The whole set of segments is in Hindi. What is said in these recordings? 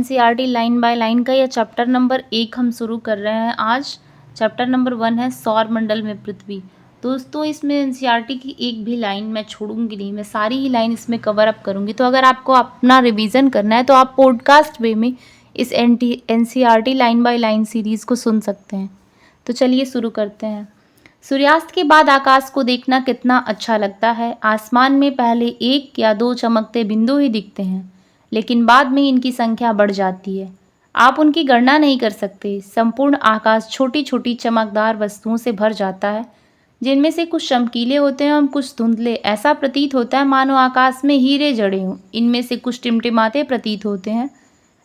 एनसीईआरटी लाइन बाय लाइन का यह चैप्टर नंबर 1 हम शुरू कर रहे हैं आज। चैप्टर नंबर 1 है सौर मंडल में पृथ्वी। दोस्तों, इसमें एनसीईआरटी की एक भी लाइन मैं छोड़ूंगी नहीं, मैं सारी ही लाइन इसमें कवर अप करूंगी। तो अगर आपको अपना रिवीजन करना है तो आप पॉडकास्ट वे में इस NCERT line by line series को सुन सकते हैं। तो चलिए शुरू करते हैं। सूर्यास्त के बाद आकाश को देखना कितना अच्छा लगता है। आसमान में पहले 1 या 2 चमकते बिंदु ही दिखते हैं, लेकिन बाद में इनकी संख्या बढ़ जाती है। आप उनकी गणना नहीं कर सकते। संपूर्ण आकाश छोटी छोटी चमकदार वस्तुओं से भर जाता है, जिनमें से कुछ चमकीले होते हैं और कुछ धुंधले। ऐसा प्रतीत होता है मानो आकाश में हीरे जड़े हों। इनमें से कुछ टिमटिमाते प्रतीत होते हैं,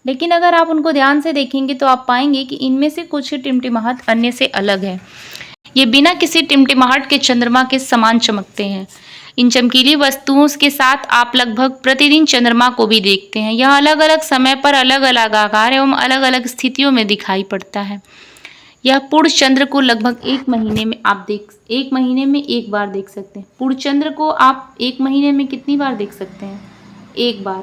लेकिन अगर आप उनको ध्यान से देखेंगे तो आप पाएंगे कि इनमें से कुछ टिमटिमाहट अन्य से अलग है। ये बिना किसी टिमटिमाहट के चंद्रमा के समान चमकते हैं। इन चमकीली वस्तुओं के साथ आप लगभग प्रतिदिन चंद्रमा को भी देखते हैं। यह अलग अलग समय पर अलग अलग आकार एवं अलग अलग स्थितियों में दिखाई पड़ता है। यह पूर्ण चंद्र को लगभग 1 महीने में एक महीने में एक बार देख सकते हैं। पूर्ण चंद्र को आप 1 महीने में कितनी बार देख सकते हैं? 1 बार।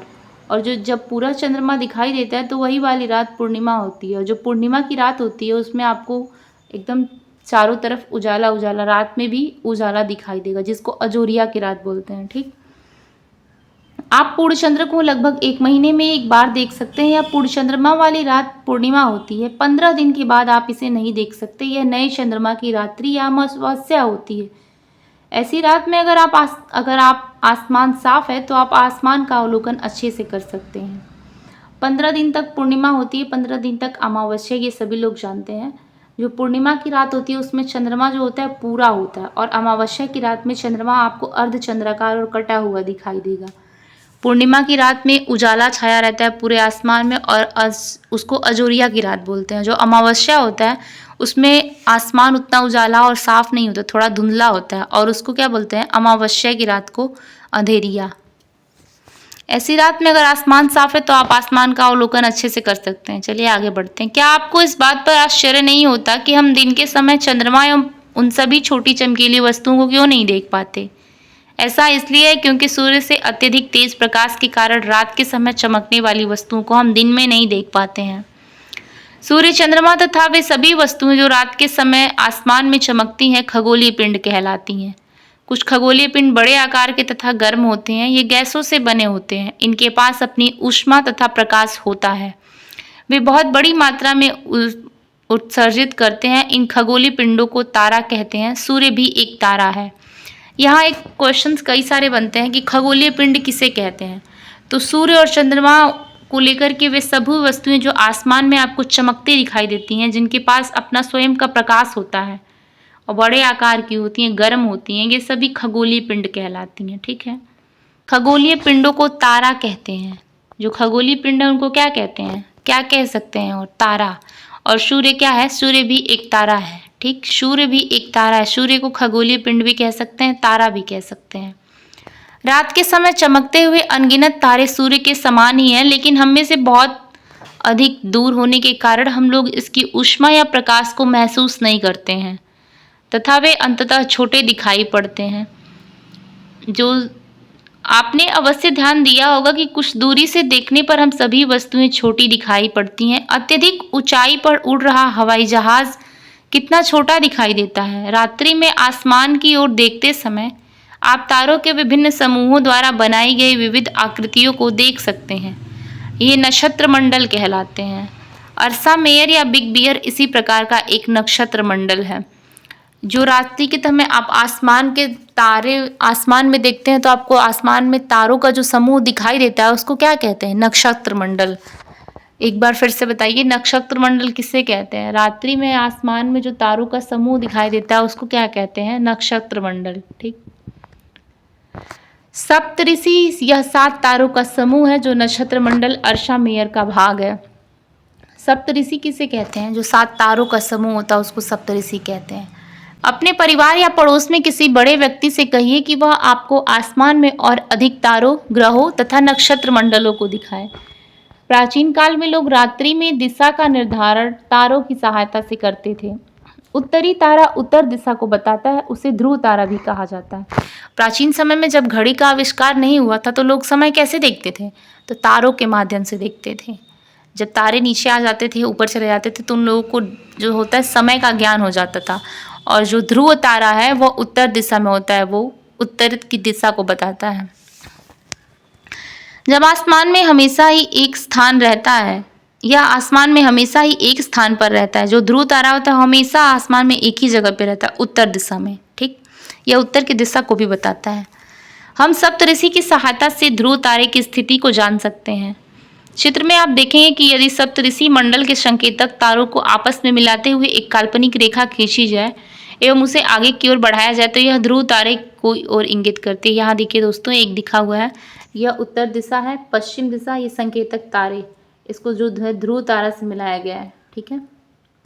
और जब पूरा चंद्रमा दिखाई देता है तो वही वाली रात पूर्णिमा होती है। और जो पूर्णिमा की रात होती है उसमें आपको एकदम चारों तरफ उजाला उजाला, रात में भी उजाला दिखाई देगा, जिसको अजोरिया की रात बोलते हैं। ठीक, आप पूर्ण चंद्र को लगभग 1 महीने में एक बार देख सकते हैं। या पूर्ण चंद्रमा वाली रात पूर्णिमा होती है। 15 दिन के बाद आप इसे नहीं देख सकते। यह नए चंद्रमा की रात्रि या अमावस्या होती है। ऐसी रात में अगर आप आसमान साफ है तो आप आसमान का अवलोकन अच्छे से कर सकते हैं। 15 दिन तक पूर्णिमा होती है, 15 दिन तक अमावस्या, ये सभी लोग जानते हैं। जो पूर्णिमा की रात होती है उसमें चंद्रमा जो होता है पूरा होता है, और अमावस्या की रात में चंद्रमा आपको अर्धचंद्राकार और कटा हुआ दिखाई देगा। पूर्णिमा की रात में उजाला छाया रहता है पूरे आसमान में, और उसको अजोरिया की रात बोलते हैं। जो अमावस्या होता है उसमें आसमान उतना उजाला और साफ नहीं होता, थोड़ा धुंधला होता है, और उसको क्या बोलते हैं? अमावस्या की रात को अंधेरिया। ऐसी रात में अगर आसमान साफ है तो आप आसमान का अवलोकन अच्छे से कर सकते हैं। चलिए आगे बढ़ते हैं। क्या आपको इस बात पर आश्चर्य नहीं होता कि हम दिन के समय चंद्रमा एवं उन सभी छोटी चमकीली वस्तुओं को क्यों नहीं देख पाते? ऐसा इसलिए है क्योंकि सूर्य से अत्यधिक तेज प्रकाश के कारण रात के समय चमकने वाली वस्तुओं को हम दिन में नहीं देख पाते हैं। सूर्य, चंद्रमा तथा वे सभी वस्तुएं जो रात के समय आसमान में चमकती हैं खगोलीय पिंड कहलाती हैं। कुछ खगोलीय पिंड बड़े आकार के तथा गर्म होते हैं। ये गैसों से बने होते हैं। इनके पास अपनी ऊष्मा तथा प्रकाश होता है। वे बहुत बड़ी मात्रा में उत्सर्जित करते हैं। इन खगोलीय पिंडों को तारा कहते हैं। सूर्य भी एक तारा है। यहाँ एक क्वेश्चंस कई सारे बनते हैं कि खगोलीय पिंड किसे कहते हैं। तो सूर्य और चंद्रमा को लेकर के वे सभी वस्तुएं जो आसमान में आपको चमकती दिखाई देती हैं, जिनके पास अपना स्वयं का प्रकाश होता है और बड़े आकार की होती हैं, गर्म होती हैं, ये सभी खगोलीय पिंड कहलाती हैं। ठीक है, खगोलीय पिंडों को तारा कहते हैं। जो खगोलीय पिंड है उनको क्या कहते हैं? क्या कह सकते हैं? और तारा। और सूर्य क्या है? सूर्य भी एक तारा है। ठीक, सूर्य भी एक तारा है। सूर्य को खगोलीय पिंड भी कह सकते हैं, तारा भी कह सकते हैं। रात के समय चमकते हुए अनगिनत तारे सूर्य के समान ही हैं, लेकिन हम में से बहुत अधिक दूर होने के कारण हम लोग इसकी ऊष्मा या प्रकाश को महसूस नहीं करते हैं तथा वे अंततः छोटे दिखाई पड़ते हैं। जो आपने अवश्य ध्यान दिया होगा कि कुछ दूरी से देखने पर हम सभी वस्तुएं छोटी दिखाई पड़ती हैं। अत्यधिक ऊंचाई पर उड़ रहा हवाई जहाज कितना छोटा दिखाई देता है। रात्रि में आसमान की ओर देखते समय आप तारों के विभिन्न समूहों द्वारा बनाई गई विविध आकृतियों को देख सकते हैं। ये नक्षत्र मंडल कहलाते हैं। अर्सा मेयर या बिग बियर इसी प्रकार का एक नक्षत्र मंडल है। जो रात्रि के समय आप आसमान के तारे आसमान में देखते हैं तो आपको आसमान में तारों का जो समूह दिखाई देता है उसको क्या कहते हैं? नक्षत्र मंडल। एक बार फिर से बताइए, नक्षत्र मंडल किसे कहते हैं? रात्रि में आसमान में जो तारों का समूह दिखाई देता है उसको क्या कहते हैं? नक्षत्र मंडल। ठीक, सप्तऋषि यह 7 तारों का समूह है जो नक्षत्र मंडल अर्शा मेयर का भाग है। सप्तऋषि किसे कहते हैं? जो 7 तारों का समूह होता है उसको सप्तऋषि कहते हैं। अपने परिवार या पड़ोस में किसी बड़े व्यक्ति से कहिए कि वह आपको आसमान में और अधिक तारों, ग्रहों तथा नक्षत्र मंडलों को दिखाए। प्राचीन काल में लोग रात्रि में दिशा का निर्धारण तारों की सहायता से करते थे। उत्तरी तारा उत्तर दिशा को बताता है, उसे ध्रुव तारा भी कहा जाता है। प्राचीन समय में जब घड़ी का आविष्कार नहीं हुआ था तो लोग समय कैसे देखते थे? तो तारों के माध्यम से देखते थे। जब तारे नीचे आ जाते थे, ऊपर चले जाते थे, तो उन लोगों को जो होता है समय का ज्ञान हो जाता था। और जो ध्रुव तारा है वो उत्तर दिशा में होता है, वो उत्तर की दिशा को बताता है। जब आसमान में हमेशा ही एक स्थान रहता है, या आसमान में हमेशा ही एक स्थान पर रहता है, जो ध्रुव तारा होता है हमेशा आसमान में एक ही जगह पे रहता है, उत्तर दिशा में। ठीक, यह उत्तर की दिशा को भी बताता है। हम सप्तऋषि की सहायता से ध्रुव तारे की स्थिति को जान सकते हैं। चित्र में आप देखेंगे कि यदि सप्तऋषि मंडल के संकेतक तारों को आपस में मिलाते हुए एक काल्पनिक रेखा खींची जाए एवं उसे आगे की ओर बढ़ाया जाए तो यह ध्रुव तारे कोई ओर इंगित करती है। यहाँ देखिए दोस्तों, एक दिखा हुआ है, यह उत्तर दिशा है, पश्चिम दिशा ये संकेतक तारे, इसको जो है ध्रुव तारा से मिलाया गया है। ठीक है।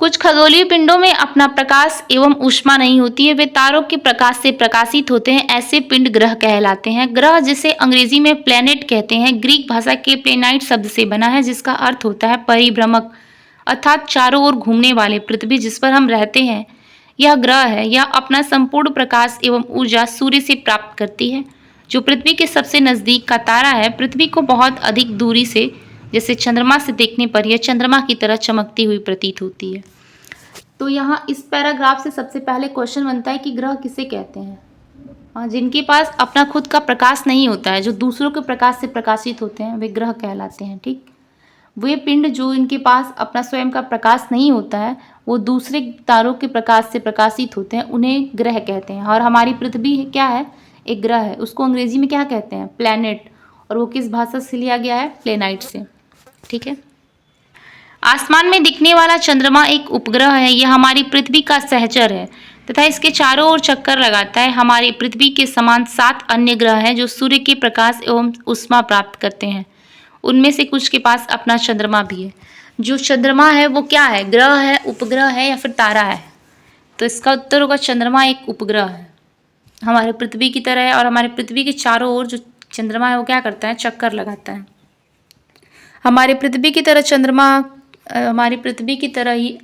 कुछ खगोलीय पिंडों में अपना प्रकाश एवं ऊष्मा नहीं होती है, वे तारों के प्रकाश से प्रकाशित होते हैं। ऐसे पिंड ग्रह कहलाते हैं। ग्रह, जिसे अंग्रेजी में प्लैनेट कहते हैं, ग्रीक भाषा के प्लेनाइट शब्द से बना है, जिसका अर्थ होता है परिभ्रमक, अर्थात चारों ओर घूमने वाले। पृथ्वी जिस पर हम रहते हैं यह ग्रह है। यह अपना संपूर्ण प्रकाश एवं ऊर्जा सूर्य से प्राप्त करती है, जो पृथ्वी के सबसे नजदीक का तारा है। पृथ्वी को बहुत अधिक दूरी से, जैसे चंद्रमा से देखने पर यह चंद्रमा की तरह चमकती हुई प्रतीत होती है। तो यहाँ इस पैराग्राफ से सबसे पहले क्वेश्चन बनता है कि ग्रह किसे कहते हैं? जिनके पास अपना खुद का प्रकाश नहीं होता है, जो दूसरों के प्रकाश से प्रकाशित होते हैं, वे ग्रह कहलाते हैं। ठीक, वे पिंड जो इनके पास अपना स्वयं का प्रकाश नहीं होता है, वो दूसरे तारों के प्रकाश से प्रकाशित होते हैं, उन्हें ग्रह कहते हैं। और हमारी पृथ्वी क्या है? एक ग्रह है। उसको अंग्रेजी में क्या कहते हैं? प्लैनेट। और वो किस भाषा से लिया गया है? प्लेनाइट से। ठीक है। आसमान में दिखने वाला चंद्रमा एक उपग्रह है। यह हमारी पृथ्वी का सहचर है तथा इसके चारों ओर चक्कर लगाता है। हमारी पृथ्वी के समान 7 अन्य ग्रह हैं जो सूर्य के प्रकाश एवं ऊष्मा प्राप्त करते हैं। उनमें से कुछ के पास अपना चंद्रमा भी है। जो चंद्रमा है वो क्या है? ग्रह है, उपग्रह है या फिर तारा है? तो इसका उत्तर होगा चंद्रमा एक उपग्रह है, हमारे पृथ्वी की तरह है। और हमारे पृथ्वी के चारों ओर जो चंद्रमा है वो क्या करता है? चक्कर लगाता है। हमारी पृथ्वी की तरह हमारी पृथ्वी की तरह ही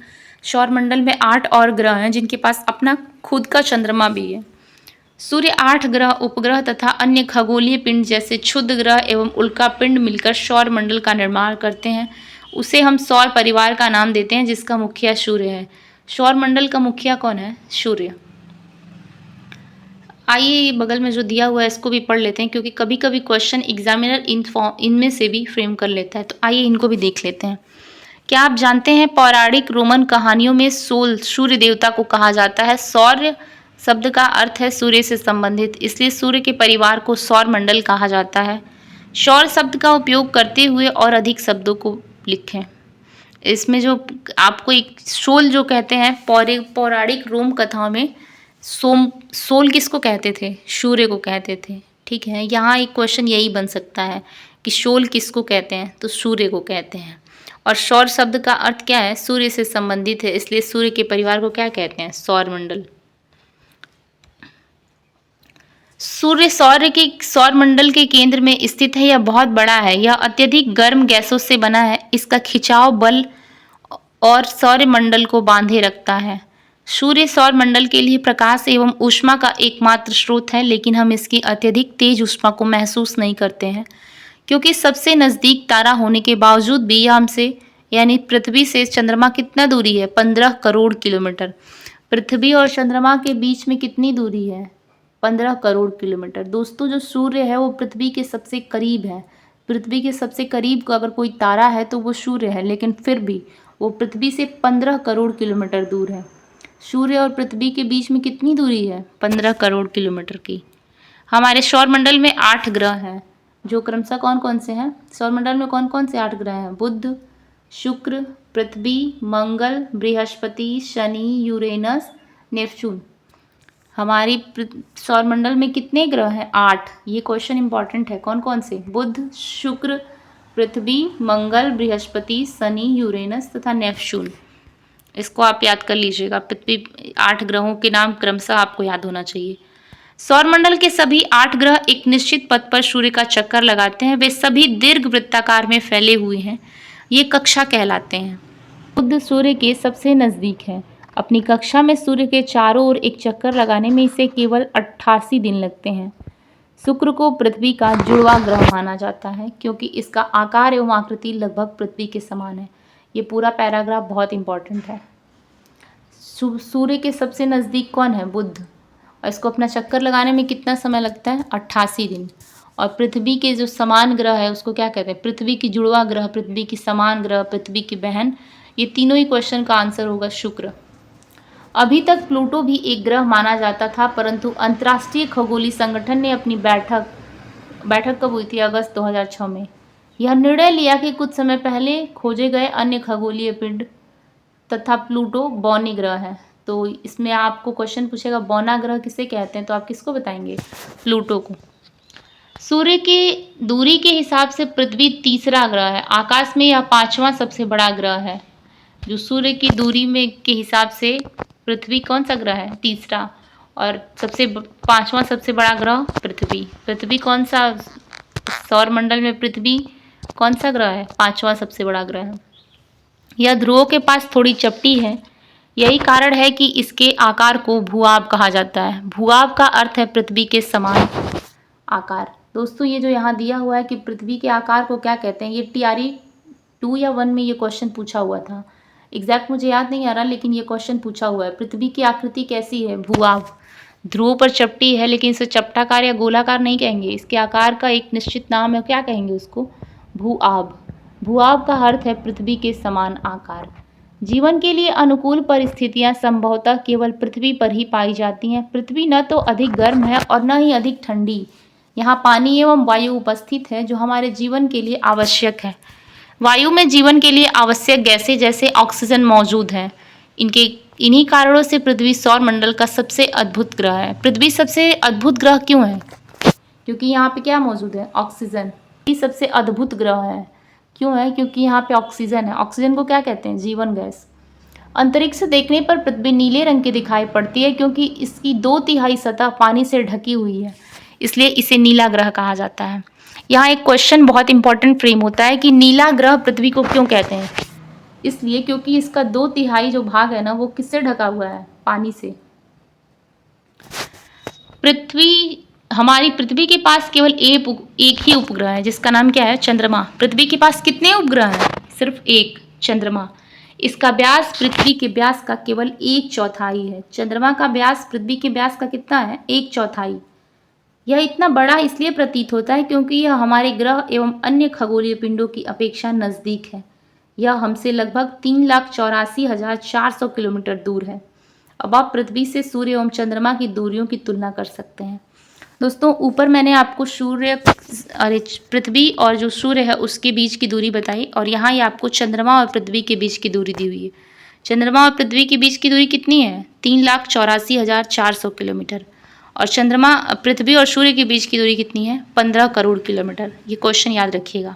सौरमंडल में 8 और ग्रह हैं जिनके पास अपना खुद का चंद्रमा भी है। सूर्य, 8 ग्रह, उपग्रह तथा अन्य खगोलीय पिंड जैसे क्षुद्र ग्रह एवं उल्का पिंड मिलकर सौरमंडल का निर्माण करते हैं। उसे हम सौर परिवार का नाम देते हैं, जिसका मुखिया सूर्य है। सौरमंडल का मुखिया कौन है? सूर्य। आइए बगल में जो दिया हुआ है इसको भी पढ़ लेते हैं, क्योंकि कभी कभी क्वेश्चन एग्जामिनर इनमें से भी फ्रेम कर लेता है। तो आइए इनको भी देख लेते हैं। क्या आप जानते हैं पौराणिक रोमन कहानियों में सोल सूर्य देवता को कहा जाता है। सौर्य शब्द का अर्थ है सूर्य से संबंधित, इसलिए सूर्य के परिवार को सौर मंडल कहा जाता है। सौर शब्द का उपयोग करते हुए और अधिक शब्दों को लिखें। इसमें जो आपको एक सोल जो कहते हैं, पौराणिक रोम कथाओं में सोल किसको कहते थे? सूर्य को कहते थे। ठीक है, यहाँ एक क्वेश्चन यही बन सकता है कि सोल किसको कहते हैं? तो सूर्य को कहते हैं। और सौर शब्द का अर्थ क्या है? सूर्य से संबंधित है, इसलिए सूर्य के परिवार को क्या कहते हैं? सौरमंडल। सूर्य सौरमंडल के केंद्र में स्थित है। यह बहुत बड़ा है। यह अत्यधिक गर्म गैसों से बना है। इसका खिंचाव बल और सौरमंडल को बांधे रखता है। सूर्य सौरमंडल के लिए प्रकाश एवं ऊष्मा का एकमात्र स्रोत है, लेकिन हम इसकी अत्यधिक तेज ऊष्मा को महसूस नहीं करते हैं, क्योंकि सबसे नज़दीक तारा होने के बावजूद भी यह हमसे यानी पृथ्वी से चंद्रमा कितना दूरी है? 15 करोड़ किलोमीटर। पृथ्वी और चंद्रमा के बीच में कितनी दूरी है? 15 करोड़ किलोमीटर। दोस्तों, जो सूर्य है वो पृथ्वी के सबसे करीब है। पृथ्वी के सबसे करीब का अगर कोई तारा है तो वो सूर्य है, लेकिन फिर भी वो पृथ्वी से 15 करोड़ किलोमीटर दूर है। सूर्य और पृथ्वी के बीच में कितनी दूरी है? 15 करोड़ किलोमीटर की। हमारे सौरमंडल में 8 ग्रह हैं, जो क्रमशः कौन कौन से हैं? सौरमंडल में कौन कौन से 8 ग्रह हैं? बुध, शुक्र, पृथ्वी, मंगल, बृहस्पति, शनि, यूरेनस, नेपच्यून। हमारी सौरमंडल में कितने ग्रह हैं? 8। ये क्वेश्चन इंपॉर्टेंट है। कौन कौन से? बुध, शुक्र, पृथ्वी, मंगल, बृहस्पति, शनि, यूरेनस तथा नेपच्यून। इसको आप याद कर लीजिएगा। पृथ्वी 8 ग्रहों के नाम क्रमशः आपको याद होना चाहिए। सौरमंडल के सभी 8 ग्रह एक निश्चित पथ पर सूर्य का चक्कर लगाते हैं। वे सभी दीर्घ वृत्ताकार में फैले हुए हैं। ये कक्षा कहलाते हैं। बुध सूर्य के सबसे नज़दीक है। अपनी कक्षा में सूर्य के चारों ओर एक चक्कर लगाने में इसे केवल 88 दिन लगते हैं। शुक्र को पृथ्वी का जुड़वा ग्रह माना जाता है क्योंकि इसका आकार एवं आकृति लगभग पृथ्वी के समान है। ये पूरा पैराग्राफ बहुत इंपॉर्टेंट है। सूर्य के सबसे नज़दीक कौन है? बुध। और इसको अपना चक्कर लगाने में कितना समय लगता है? 88 दिन। और पृथ्वी के जो समान ग्रह है उसको क्या कहते हैं? पृथ्वी की जुड़वा ग्रह, पृथ्वी की समान ग्रह, पृथ्वी की बहन। ये तीनों ही क्वेश्चन का आंसर होगा शुक्र। अभी तक प्लूटो भी एक ग्रह माना जाता था, परंतु अंतर्राष्ट्रीय खगोलीय संगठन ने अपनी बैठक कब हुई थी? अगस्त 2006 में यह निर्णय लिया कि कुछ समय पहले खोजे गए अन्य खगोलीय पिंड तथा प्लूटो बौने ग्रह है। तो इसमें आपको क्वेश्चन पूछेगा बौना ग्रह किसे कहते हैं, तो आप किसको बताएंगे? प्लूटो को। सूर्य की दूरी के हिसाब से पृथ्वी तीसरा ग्रह है। आकाश में यह 5वां सबसे बड़ा ग्रह है। जो सूर्य की दूरी में के हिसाब से पृथ्वी कौन सा ग्रह है? तीसरा। और 5वां सबसे बड़ा ग्रह पृथ्वी। पृथ्वी कौन सा सौरमंडल में पृथ्वी कौन सा ग्रह है? 5वां सबसे बड़ा ग्रह है। यह ध्रुवों के पास थोड़ी चपटी है। यही कारण है कि इसके आकार को भूआब कहा जाता है। भूआब का अर्थ है पृथ्वी के समान आकार। दोस्तों ये जो यहाँ दिया हुआ है कि पृथ्वी के आकार को क्या कहते हैं, ये TRE 2 या 1 में ये क्वेश्चन पूछा हुआ था। एग्जैक्ट मुझे याद नहीं आ रहा, लेकिन ये क्वेश्चन पूछा हुआ है। पृथ्वी की आकृति कैसी है? भूआब। ध्रुवों पर चपटी है, लेकिन इसे चपटाकार या गोलाकार नहीं कहेंगे। इसके आकार का एक निश्चित नाम है, क्या कहेंगे उसको? भूआब। भूआब का अर्थ है पृथ्वी के समान आकार। जीवन के लिए अनुकूल परिस्थितियां संभवतः केवल पृथ्वी पर ही पाई जाती हैं। पृथ्वी न तो अधिक गर्म है और न ही अधिक ठंडी। यहाँ पानी एवं वायु उपस्थित है जो हमारे जीवन के लिए आवश्यक है। वायु में जीवन के लिए आवश्यक गैसें जैसे ऑक्सीजन मौजूद है। इन्हीं कारणों से पृथ्वी सौरमंडल का सबसे अद्भुत ग्रह है। पृथ्वी सबसे अद्भुत ग्रह क्यों है? क्योंकि यहाँ पे क्या मौजूद है? ऑक्सीजन। ये सबसे अद्भुत ग्रह है। क्यों है? क्योंकि यहाँ पे ऑक्सीजन है। ऑक्सीजन को क्या कहते हैं? जीवन गैस। अंतरिक्ष से देखने पर पृथ्वी नीले रंग की दिखाई पड़ती है क्योंकि इसकी 2/3 सतह पानी से ढकी हुई है, इसलिए इसे नीला ग्रह कहा जाता है। यहाँ एक क्वेश्चन बहुत इंपॉर्टेंट फ्रेम होता है कि नीला ग्रह पृथ्वी को क्यों कहते हैं? इसलिए क्योंकि इसका 2/3 जो भाग है ना, वो किससे ढका हुआ है? पानी से। हमारी पृथ्वी के पास केवल एक ही उपग्रह है जिसका नाम क्या है? चंद्रमा। पृथ्वी के पास कितने उपग्रह हैं? सिर्फ एक, चंद्रमा। इसका व्यास पृथ्वी के व्यास का केवल 1/4 है। चंद्रमा का व्यास पृथ्वी के व्यास का कितना है? 1/4। यह इतना बड़ा इसलिए प्रतीत होता है क्योंकि यह हमारे ग्रह एवं अन्य खगोलीय पिंडों की अपेक्षा नज़दीक है। यह हमसे लगभग 3,84,400 किलोमीटर दूर है। अब आप पृथ्वी से सूर्य एवं चंद्रमा की दूरियों की तुलना कर सकते हैं। दोस्तों ऊपर मैंने आपको पृथ्वी और जो सूर्य है उसके बीच की दूरी बताई, और यहाँ ये आपको चंद्रमा और पृथ्वी के बीच की दूरी दी हुई है। चंद्रमा और पृथ्वी के बीच की दूरी कितनी है? 3,84,400 किलोमीटर। और पृथ्वी और सूर्य के बीच की दूरी कितनी है? 15 करोड़ किलोमीटर। ये क्वेश्चन याद रखिएगा।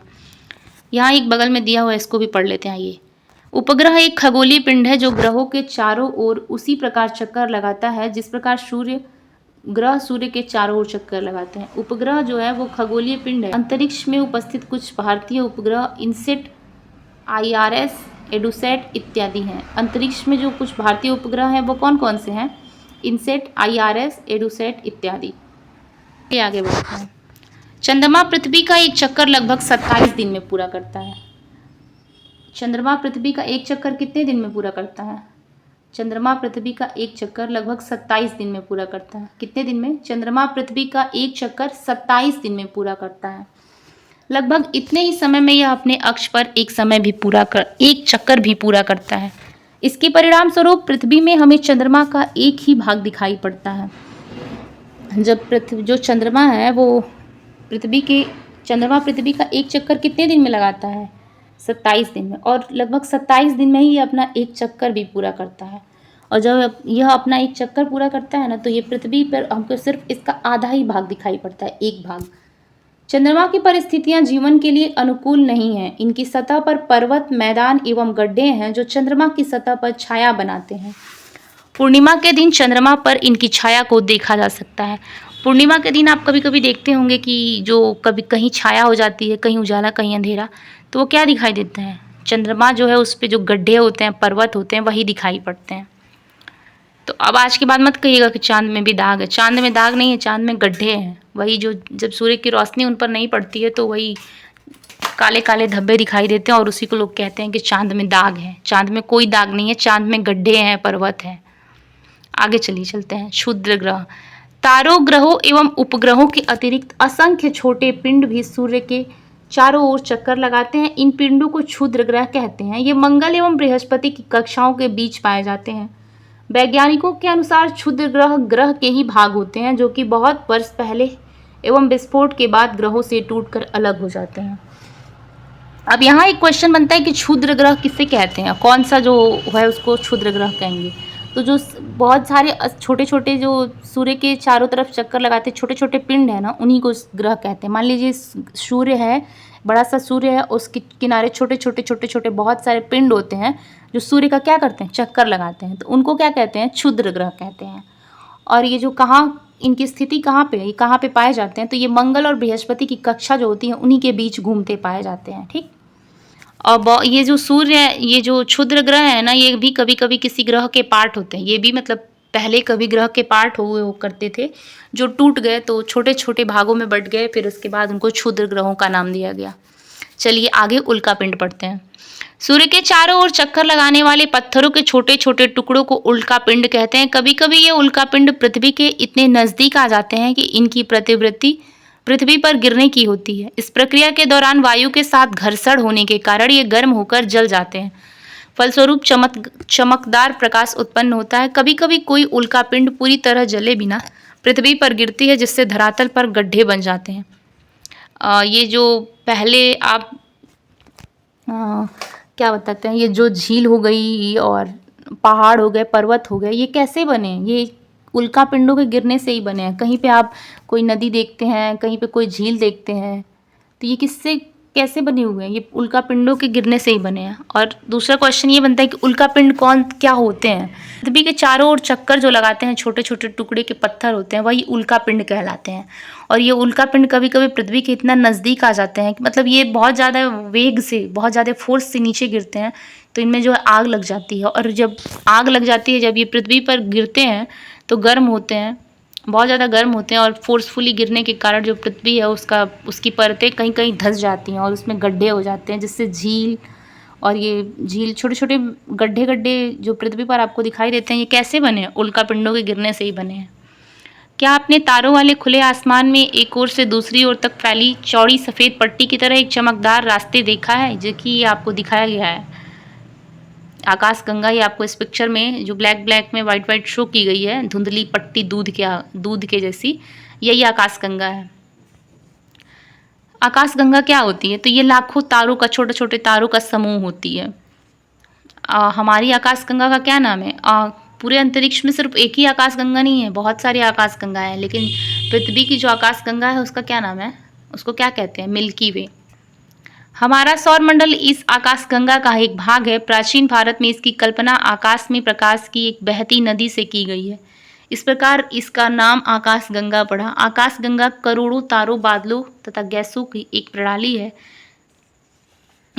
यहाँ एक बगल में दिया हुआ है, इसको भी पढ़ लेते हैं। ये उपग्रह एक खगोलीय पिंड है जो ग्रहों के चारों ओर उसी प्रकार चक्कर लगाता है जिस प्रकार ग्रह सूर्य के चारों ओर चक्कर लगाते हैं। उपग्रह जो है वो खगोलीय पिंड है। अंतरिक्ष में उपस्थित कुछ भारतीय उपग्रह इनसेट, IRS, एडुसैट इत्यादि हैं। अंतरिक्ष में जो कुछ भारतीय उपग्रह हैं वो कौन कौन से हैं? इनसेट, IRS, एडुसैट इत्यादि। आगे बढ़ते हैं। चंद्रमा पृथ्वी का एक चक्कर लगभग 27 दिन में पूरा करता है। चंद्रमा पृथ्वी का एक चक्कर कितने दिन में पूरा करता है? चंद्रमा पृथ्वी का एक चक्कर लगभग 27 दिन में पूरा करता है। कितने दिन में? चंद्रमा पृथ्वी का एक चक्कर 27 दिन में पूरा करता है। लगभग इतने ही समय में यह अपने अक्ष पर एक चक्कर भी पूरा करता है। इसके परिणाम स्वरूप पृथ्वी में हमें चंद्रमा का एक ही भाग दिखाई पड़ता है। जो चंद्रमा है वो चंद्रमा पृथ्वी का एक चक्कर कितने दिन में लगाता है? 27 दिन में। और लगभग 27 दिन में ही ये अपना एक चक्कर भी पूरा करता है। और जब यह अपना एक चक्कर पूरा करता है ना, तो ये पृथ्वी पर हमको सिर्फ इसका आधा ही भाग दिखाई पड़ता है, एक भाग। चंद्रमा की परिस्थितियां जीवन के लिए अनुकूल नहीं हैं। इनकी सतह पर पर्वत, मैदान एवं गड्ढे हैं जो चंद्रमा की सतह पर छाया बनाते हैं। पूर्णिमा के दिन चंद्रमा पर इनकी छाया को देखा जा सकता है। पूर्णिमा के दिन आप कभी कभी देखते होंगे कि जो कभी कहीं छाया हो जाती है, कहीं उजाला कहीं अंधेरा, तो वो क्या दिखाई देता है? चंद्रमा जो है उस पर जो गड्ढे होते हैं, पर्वत होते हैं, वही दिखाई पड़ते हैं। तो अब आज के बाद मत कहिएगा कि चाँद में भी दाग है, चाँद में दाग नहीं है, चाँद में गड्ढे हैं। वही जो जब सूर्य की रोशनी उन पर नहीं पड़ती है तो वही काले काले धब्बे दिखाई देते हैं और उसी को लोग कहते हैं कि चाँद में दाग है। चाँद में कोई दाग नहीं है, चाँद में गड्ढे हैं, पर्वत हैं। आगे चलिए चलते हैं। क्षुद्र ग्रह। तारों, ग्रहों एवं उपग्रहों के अतिरिक्त असंख्य छोटे पिंड भी सूर्य के चारों ओर चक्कर लगाते हैं। इन पिंडों को क्षुद्र ग्रह कहते हैं। ये मंगल एवं बृहस्पति की कक्षाओं के बीच पाए जाते हैं। वैज्ञानिकों के अनुसार क्षुद्र ग्रह ग्रह के ही भाग होते हैं जो कि बहुत वर्ष पहले एवं विस्फोट के बाद ग्रहों से टूटकर अलग हो जाते हैं। अब यहाँ एक क्वेश्चन बनता है कि क्षुद्र ग्रह किसे कहते हैं, कौन सा जो है उसको क्षुद्र ग्रह कहेंगे। तो जो बहुत सारे छोटे छोटे जो सूर्य के चारों तरफ चक्कर लगाते छोटे छोटे पिंड है ना, उन्हीं को ग्रह कहते हैं। मान लीजिए सूर्य है, बड़ा सा सूर्य है, उसके किनारे छोटे छोटे बहुत सारे पिंड होते हैं जो सूर्य का क्या करते हैं, चक्कर लगाते हैं। तो उनको क्या कहते हैं, क्षुद्र ग्रह कहते हैं। और ये जो कहाँ इनकी स्थिति कहाँ पे है, ये कहाँ पे पाए जाते हैं, तो ये मंगल और बृहस्पति की कक्षा जो होती है उन्हीं के बीच घूमते पाए जाते हैं। ठीक। और ये जो सूर्य है, ये जो क्षुद्र ग्रह है ना, ये भी कभी कभी किसी ग्रह के पार्ट होते हैं। ये भी मतलब पहले कभी ग्रह के पार्ट हुए करते थे, जो टूट गए तो छोटे छोटे भागों में बट गए, फिर उसके बाद उनको क्षुद्र ग्रहों का नाम दिया गया। चलिए आगे उल्कापिंड पढ़ते हैं। सूर्य के चारों ओर चक्कर लगाने वाले पत्थरों के छोटे छोटे टुकड़ों को उल्कापिंड कहते हैं। कभी कभी ये उल्कापिंड पृथ्वी के इतने नज़दीक आ जाते हैं कि इनकी प्रतिवृत्ति पृथ्वी पर गिरने की होती है। इस प्रक्रिया के दौरान वायु के साथ घर्षण होने के कारण ये गर्म होकर जल जाते हैं। फलस्वरूप चमकदार प्रकाश उत्पन्न होता है। कभी कभी कोई उल्कापिंड पूरी तरह जले बिना पृथ्वी पर गिरती है, जिससे धरातल पर गड्ढे बन जाते हैं। ये जो पहले आप क्या बताते हैं, ये जो झील हो गई और पहाड़ हो गए, पर्वत हो गए, ये कैसे बने, ये उल्कापिंडों के गिरने से ही बने हैं। कहीं पे आप कोई नदी देखते हैं, कहीं पे कोई झील देखते हैं, तो ये किससे कैसे बने हुए हैं, ये उल्कापिंडों के गिरने से ही बने हैं। और दूसरा क्वेश्चन ये बनता है कि उल्कापिंड कौन क्या होते हैं। पृथ्वी के चारों ओर चक्कर जो लगाते हैं, छोटे छोटे टुकड़े के पत्थर होते हैं, वही उल्कापिंड कहलाते हैं। और ये उल्कापिंड कभी कभी पृथ्वी के इतना नज़दीक आ जाते हैं कि मतलब ये बहुत ज़्यादा वेग से, बहुत ज़्यादा फोर्स से नीचे गिरते हैं, तो इनमें जो है आग लग जाती है। और जब आग लग जाती है, जब ये पृथ्वी पर गिरते हैं तो गर्म होते हैं, बहुत ज़्यादा गर्म होते हैं, और फोर्सफुली गिरने के कारण जो पृथ्वी है उसकी परतें कहीं कहीं धंस जाती हैं और उसमें गड्ढे हो जाते हैं, जिससे झील और ये झील छोटे छोटे गड्ढे जो पृथ्वी पर आपको दिखाई देते हैं, ये कैसे बने हैं, उल्कापिंडों के गिरने से ही बने हैं। क्या आपने तारों वाले खुले आसमान में एक ओर से दूसरी ओर तक फैली चौड़ी सफ़ेद पट्टी की तरह एक चमकदार रास्ते देखा है, जो कि ये आपको दिखाया गया है। आकाश गंगा, ये आपको इस पिक्चर में जो ब्लैक में वाइट शो की गई है, धुंधली पट्टी दूध के जैसी, यही आकाश गंगा है। आकाश गंगा क्या होती है, तो ये लाखों तारों का, छोटे छोटे तारों का समूह होती है। हमारी आकाश गंगा का क्या नाम है, पूरे अंतरिक्ष में सिर्फ एक ही आकाश गंगा नहीं है, बहुत सारी आकाश गंगा है, लेकिन पृथ्वी की जो आकाश गंगा है उसका क्या नाम है, उसको क्या कहते हैं, मिल्की वे। हमारा सौरमंडल इस आकाश गंगा का एक भाग है। प्राचीन भारत में इसकी कल्पना आकाश में प्रकाश की एक बहती नदी से की गई है। इस प्रकार इसका नाम आकाश गंगा पड़ा। आकाश गंगा करोड़ों तारों, बादलों तथा गैसों की एक प्रणाली है।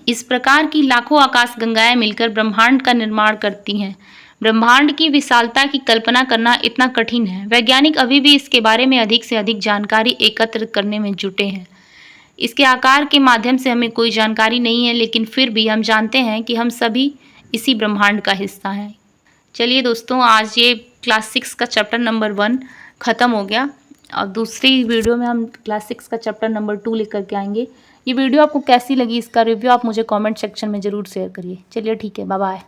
इस प्रकार की लाखों आकाश गंगाएं मिलकर ब्रह्मांड का निर्माण करती हैं। ब्रह्मांड की विशालता की कल्पना करना इतना कठिन है। वैज्ञानिक अभी भी इसके बारे में अधिक से अधिक जानकारी एकत्र करने में जुटे हैं। इसके आकार के माध्यम से हमें कोई जानकारी नहीं है, लेकिन फिर भी हम जानते हैं कि हम सभी इसी ब्रह्मांड का हिस्सा हैं। चलिए दोस्तों, आज ये क्लास 6 का चैप्टर नंबर 1 ख़त्म हो गया। और दूसरी वीडियो में हम क्लास 6 का चैप्टर नंबर 2 लेकर के आएंगे। ये वीडियो आपको कैसी लगी, इसका रिव्यू आप मुझे कमेंट सेक्शन में ज़रूर शेयर करिए। चलिए ठीक है, बाय बाय।